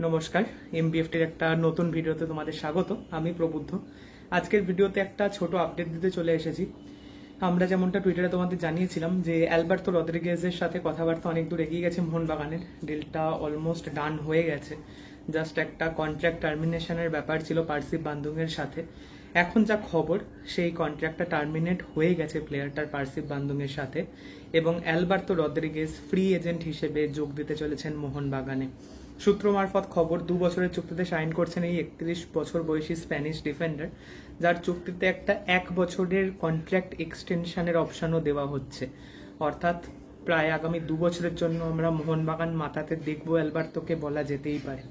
নমস্কার, এমবিএফটির একটা নতুন ভিডিওতে তোমাদের স্বাগত। আমি প্রবুদ্ধ। আজকের ভিডিওতে একটা ছোট আপডেট দিতে চলে এসেছি। আমরা যেমনটা টুইটারে তোমাদের জানিয়েছিলাম যে অ্যালবার্তো রদ্রিগেজের সাথে কথাবার্তা অনেক দূর এগিয়ে গেছে মোহনবাগানের। ডিলটা অলমোস্ট ডান হয়ে গেছে। জাস্ট একটা কন্ট্রাক্ট টার্মিনেশনের ব্যাপার ছিল পার্সিব বান্দুংয়ের সাথে। এখন যা খবর, সেই কন্ট্রাক্টটা টার্মিনেট হয়ে গেছে প্লেয়ারটার পার্সিব বান্দুংয়ের সাথে, এবং অ্যালবার্তো রদ্রিগেজ ফ্রি এজেন্ট হিসেবে যোগ দিতে চলেছেন মোহনবাগানে। সূত্র মারফত খবর, 2 বছরের চুক্তিতে সাইন করছেন এই 31 বছর বয়সী স্প্যানিশ ডিফেন্ডার, যার চুক্তিতে একটা 1 বছরের কন্ট্রাক্ট এক্সটেনশনের অপশনও দেওয়া হচ্ছে। অর্থাৎ প্রায় আগামী 2 বছরের জন্য আমরা মোহনবাগান মাথাতে দেখবো অ্যালবার্তোকে, বলা যেতেই পারে।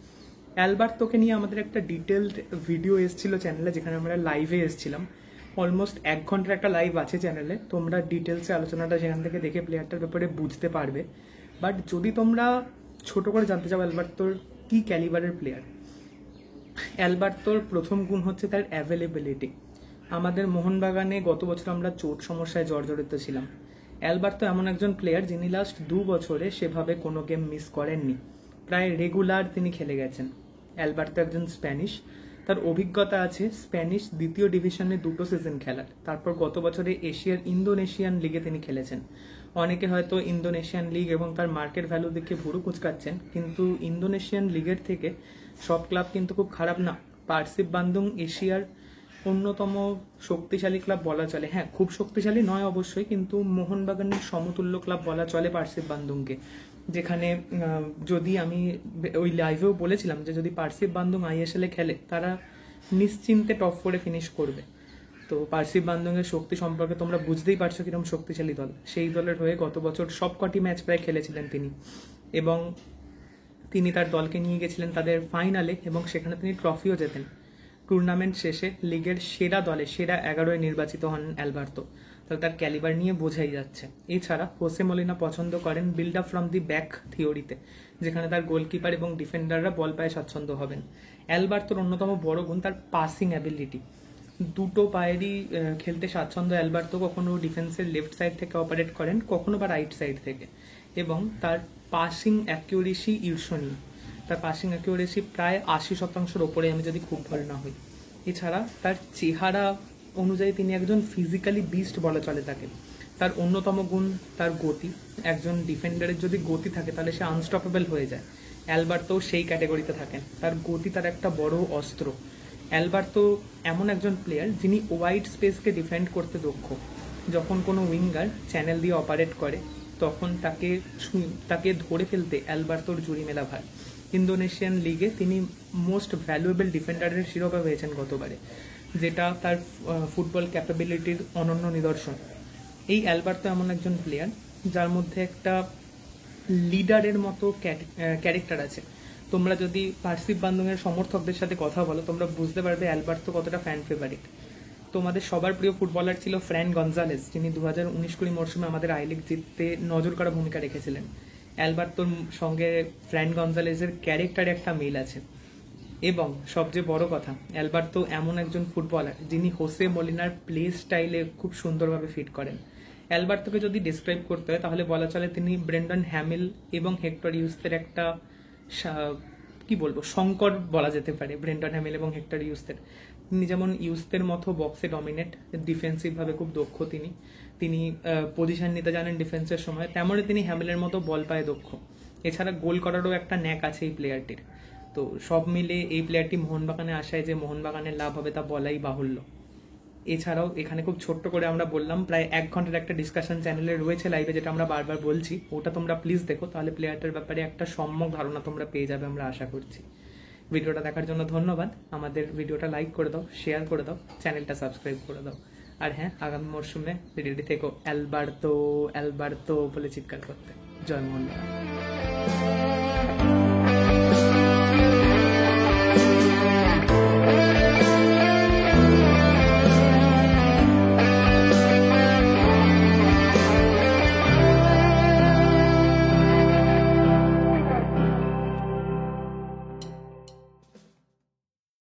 অ্যালবার্তোকে নিয়ে আমাদের একটা ডিটেলড ভিডিও এসেছিল চ্যানেলে, যেখানে আমরা লাইভে এসেছিলাম। অলমোস্ট 1 ঘন্টার একটা লাইভ আছে চ্যানেলে, তোমরা ডিটেলসে আলোচনাটা সেখান থেকে দেখে প্লেয়ারটার ব্যাপারে বুঝতে পারবে। বাট যদি তোমরা ছোট করে জানতে চাও অ্যালবার্তোর কি ক্যালিবারের প্লেয়ার, অ্যালবার্তোর প্রথম গুণ হচ্ছে তার অ্যাভেলেবিলিটি। আমাদের মোহনবাগানে গত বছর আমরা চোট সমস্যায় জর্জরিত ছিলাম। অ্যালবার্তো এমন একজন প্লেয়ার যিনি লাস্ট 2 বছরে সেভাবে কোনো গেম মিস করেননি, প্রায় রেগুলার তিনি খেলে গেছেন। অ্যালবার্তো একজন স্প্যানিশ, তার অভিজ্ঞতা আছে স্প্যানিশ 2য় ডিভিশনে 2টো সিজন খেলার। তারপর গত বছরে এশিয়ার ইন্দোনেশিয়ান লিগে তিনি খেলেছেন। অনেকে হয়তো ইন্দোনেশিয়ান লিগ এবং তার মার্কেট ভ্যালু দেখে ভুরু কুচকাচ্ছেন, কিন্তু ইন্দোনেশিয়ান লিগের থেকে সব ক্লাব কিন্তু খুব খারাপ না। পার্সিব বান্দুং এশিয়ার অন্যতম শক্তিশালী ক্লাব বলা চলে। হ্যাঁ, খুব শক্তিশালী নয় অবশ্যই, কিন্তু মোহনবাগানের সমতুল্য ক্লাব বলা চলে পার্সিব বান্দুংকে। যেখানে যদি আমি ওই লাইভেও বলেছিলাম যে যদি পার্সিব বান্দুং আইএসএলে খেলে তারা নিশ্চিন্তে টপ 4-এ ফিনিশ করবে। তো পার্সিব বান্দুংয়ের শক্তি সম্পর্কে তোমরা বুঝতেই পারছো কিরকম শক্তিশালী দল। সেই দলের হয়ে গত বছর সবকটি ম্যাচ প্রায় খেলেছিলেন তিনি, এবং তিনি তার দলকে নিয়ে গেছিলেন তাদের ফাইনালে, এবং সেখানে তিনি ট্রফিও জেতেন। টুর্নামেন্ট শেষে লিগের সেরা দলে সেরা 11-এ নির্বাচিত হন অ্যালবার্তো। তাহলে তার ক্যালিবার নিয়ে বোঝাই যাচ্ছে। এছাড়া হোসে মলিনা পছন্দ করেন build up from the back থিওরিতে, যেখানে তার গোলকিপার এবং ডিফেন্ডাররা বল পায়ে স্বাচ্ছন্দ্য হবেন। অ্যালবার্তোর অন্যতম বড় গুণ তার পাসিং অ্যাবিলিটি। দুটো পায়েরই খেলতে স্বাচ্ছন্দ্য অ্যালবার্তো। কখনো ডিফেন্সের লেফট সাইড থেকে অপারেট করেন, কখনো বা রাইট সাইড থেকে, এবং তার পাসিং অ্যাকিউরেসি ঈর্ষণীয়। তার পাসিং অ্যাকিউরেসি প্রায় 80%-এর ওপরে, আমি যদি খুব ভালো না হই। এছাড়া তার চেহারা অনুযায়ী তিনি একজন ফিজিক্যালি বিস্ট বলা চলে তাকে। তার অন্যতম গুণ তার গতি। একজন ডিফেন্ডারের যদি গতি থাকে তাহলে সে আনস্টপেবল হয়ে যায়। অ্যালবার্তো সেই ক্যাটাগরিতে থাকেন। তার গতি তার একটা বড় অস্ত্র। অ্যালবার্তো এমন একজন প্লেয়ার যিনি ওয়াইড স্পেসকে ডিফেন্ড করতে দক্ষ। যখন কোনো উইঙ্গার চ্যানেল দিয়ে অপারেট করে তখন তাকে ধরে ফেলতে অ্যালবার্তোর জুড়ি মেলা ভার। ইন্দোনেশিয়ান লিগে তিনি মোস্ট ভ্যালুয়েবল ডিফেন্ডারের শিরোপা পেয়েছেন গতবারে, যেটা তার ফুটবল ক্যাপাবিলিটির অনন্য নিদর্শন। এই অ্যালবার্তো এমন একজন প্লেয়ার যার মধ্যে একটা লিডারের মতো ক্যারেক্টার আছে। তোমরা যদি পার্সিব বান্দুংয়ের সমর্থকদের সাথে কথা বলো, তোমরা বুঝতে পারবে অ্যালবার্তো কতটা ফ্যান ফেভারিট। তোমাদের সবার প্রিয় ফুটবলার ছিল ফ্র্যান গঞ্জালেস, যিনি 2019-20 মরশুমে আমাদের আই লিগ জিততে নজর করা ভূমিকা রেখেছিলেন। অ্যালবার্তোর সঙ্গে ফ্র্যান গঞ্জালেসের ক্যারেক্টারে একটা মিল আছে। এবং সবচেয়ে বড় কথা, অ্যালবার্তো এমন একজন ফুটবলার যিনি হোসে মলিনার প্লে স্টাইলে খুব সুন্দরভাবে ফিট করেন। অ্যালবার্তোকে যদি ডিসক্রাইব করতে হয় তাহলে বলা চলে তিনি ব্রেন্ডন হ্যামিল এবং হেক্টর ইউস্তের একটা কি বলবো সংকর বলা যেতে পারে। ব্রেন্ডন হ্যামিল এবং হেক্টর ইউস্তের, তিনি যেমন ইউস্তের মতো বক্সে ডমিনেট, ডিফেন্সিভভাবে খুব দক্ষ তিনি পজিশন নিতে জানেন ডিফেন্সের সময়, তেমনই তিনি হ্যামিলের মতো বল পায়ে দক্ষ। এছাড়া গোল করারও একটা ন্যাক আছে এই প্লেয়ারটির। তো সব মিলে এই প্লেয়ারটি মোহনবাগানে আসায় যে মোহনবাগানের লাভ হবে তা বলাই বাহুল্য। এছাড়াও এখানে খুব ছোট্ট করে আমরা বললাম, প্রায় 1 ঘন্টার একটা ডিসকাশন চ্যানেলে রয়েছে লাইভে, যেটা আমরা বারবার বলছি, ওটা তোমরা প্লিজ দেখো, তাহলে প্লেয়ারটার ব্যাপারে একটা সম্যক ধারণা তোমরা পেয়ে যাবে, আমরা আশা করছি। ভিডিওটা দেখার জন্য ধন্যবাদ। আমাদের ভিডিওটা লাইক করে দাও, শেয়ার করে দাও, চ্যানেলটা সাবস্ক্রাইব করে দাও। আর হ্যাঁ, আগামী মরশুমে রেডি থেকো অ্যালবার্তো অ্যালবার্তো বলে চিৎকার করতে। জয় মোহনবাগান।